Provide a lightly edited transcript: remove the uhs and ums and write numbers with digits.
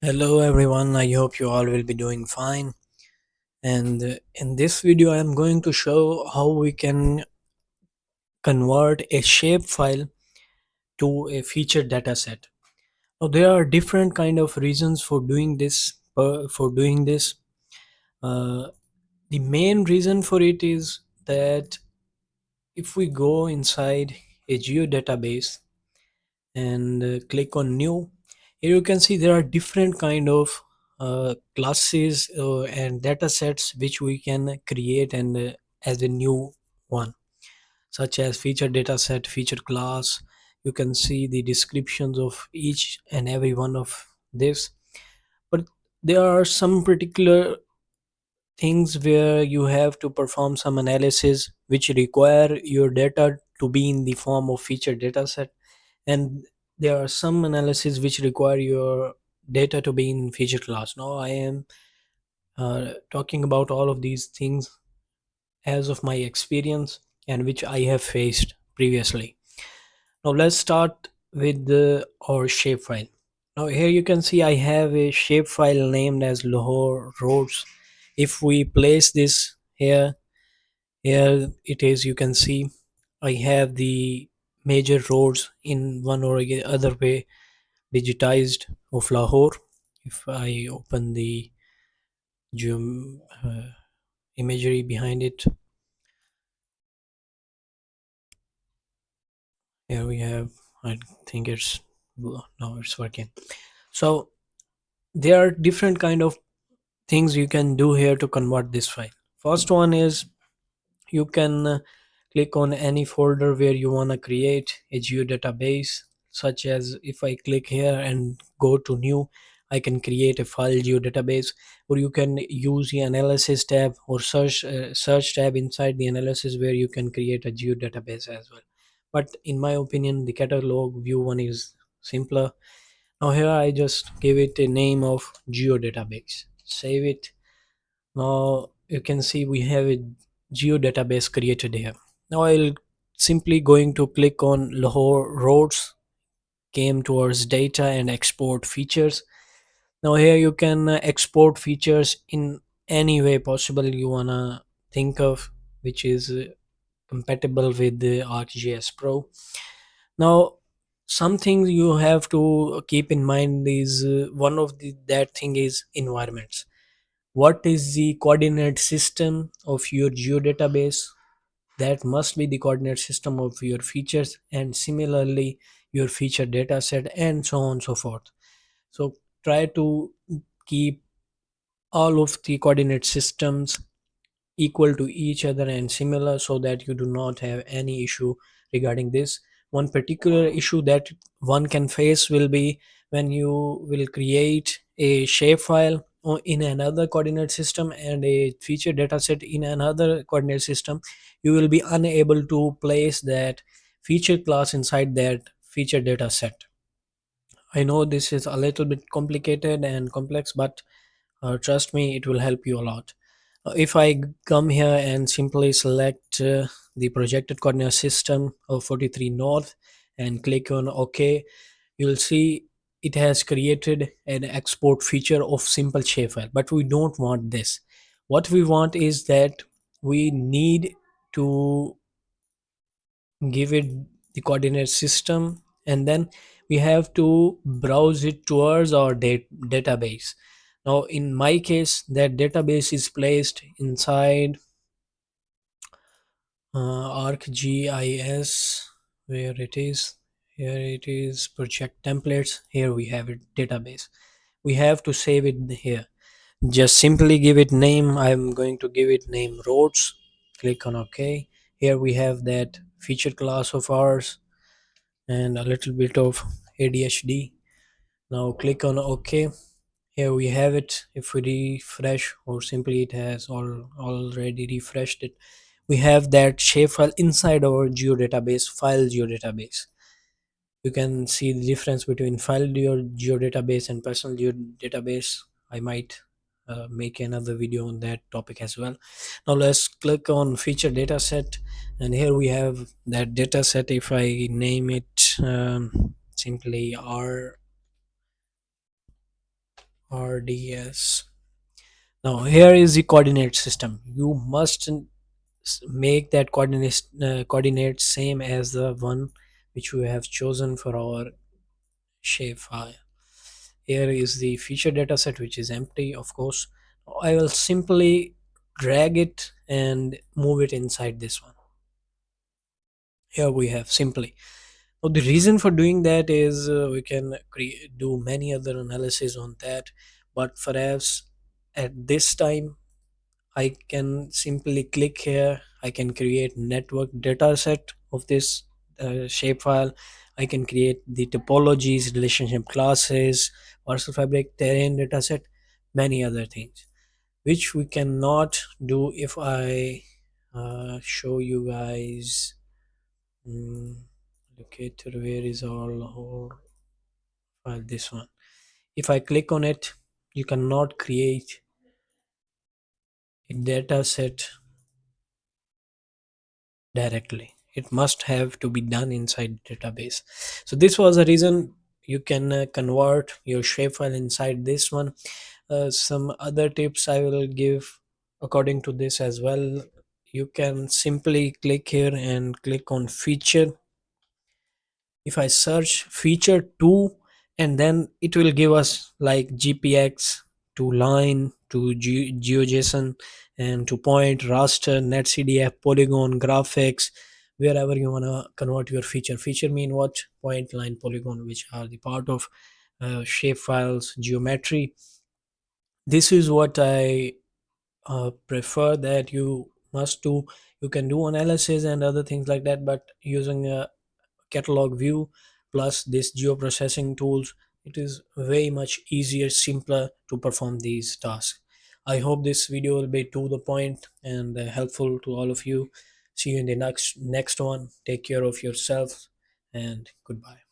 Hello everyone, I hope you all will be doing fine. And in this video, I am going to show how we can convert a shapefile to a feature dataset. Now, there are different kind of reasons for doing this. Uh, the main reason for it is that if we go inside a geodatabase and click on new, here you can see there are different kind of classes and data sets which we can create and as a new one, such as feature data set, feature class. You can see the descriptions of each and every one of this, but there are some particular things where you have to perform some analysis which require your data to be in the form of feature data set, and there are some analysis which require your data to be in feature class. Now I am talking about all of these things as of my experience and which I have faced previously. Now let's start with our shapefile. Now here you can see I have a shapefile named as Lahore roads. If we place this here it is. You can see I have the major roads in one or other way digitized of Lahore. If I open the imagery behind it, here we have. I think it's now it's working. So there are different kind of things you can do here to convert this file. First one is you can click on any folder where you want to create a geodatabase, such as if I click here and go to new, I can create a file geodatabase. Or you can use the analysis tab or search tab inside the analysis where you can create a geodatabase as well. But in my opinion, the catalog view one is simpler. Now here I just give it a name of geodatabase, save it. Now you can see we have a geodatabase created here. Now I'll simply going to click on Lahore roads, came towards data and export features. Now here you can export features in any way possible you wanna think of, which is compatible with the ArcGIS Pro. Now something you have to keep in mind is one of the that thing is environments. What is the coordinate system of your geodatabase? That must be the coordinate system of your features, and similarly your feature data set, and so on and so forth. So try to keep all of the coordinate systems equal to each other and similar, so that you do not have any issue regarding this. One particular issue that one can face will be when you will create a shapefile in another coordinate system and a feature dataset in another coordinate system. You will be unable to place that feature class inside that feature dataset. I know this is a little bit complicated and complex, but trust me, it will help you a lot. If I come here and simply select the projected coordinate system of 43 North and click on OK, you'll see it has created an export feature of simple shapefile. But we don't want this. What we want is that we need to give it the coordinate system, and then we have to browse it towards our database. Now in my case, that database is placed inside Arcgis, where it is. Here it is, project templates. Here we have it, database. We have to save it here. Just simply give it name. I'm going to give it name roads. Click on OK. Here we have that feature class of ours and a little bit of ADHD. Now click on OK. Here we have it. If we refresh, or simply it has already refreshed it, we have that shapefile inside our geodatabase, file geodatabase. You can see the difference between file geodatabase and personal geodatabase. I might make another video on that topic as well. Now let's click on feature dataset, and here we have that dataset. If I name it simply RDS. Now here is the coordinate system. You must make that coordinate same as the one which we have chosen for our shapefile. Here is the feature dataset which is empty, of course. I will simply drag it and move it inside this one. Here we have simply. Now the reason for doing that is we can do many other analysis on that, but perhaps at this time I can simply click here. I can create network data set of this shapefile. I can create the topologies, relationship classes, parcel fabric, terrain dataset, many other things, which we cannot do if I show you guys. Locator, where is all whole file? This one. If I click on it, you cannot create a data set directly. It must have to be done inside database. So this was the reason you can convert your shapefile inside this one. Some other tips I will give according to this as well. You can simply click here and click on feature. If I search feature 2, and then it will give us like gpx to line to geojson and to point raster netcdf polygon graphics, wherever you want to convert your feature mean what, point line polygon, which are the part of shape files geometry. This is what I prefer that you must do. You can do analysis and other things like that, but using a catalog view plus this geoprocessing tools, it is very much easier, simpler to perform these tasks. I hope this video will be to the point and helpful to all of you. See you in the next one. Take care of yourself and goodbye.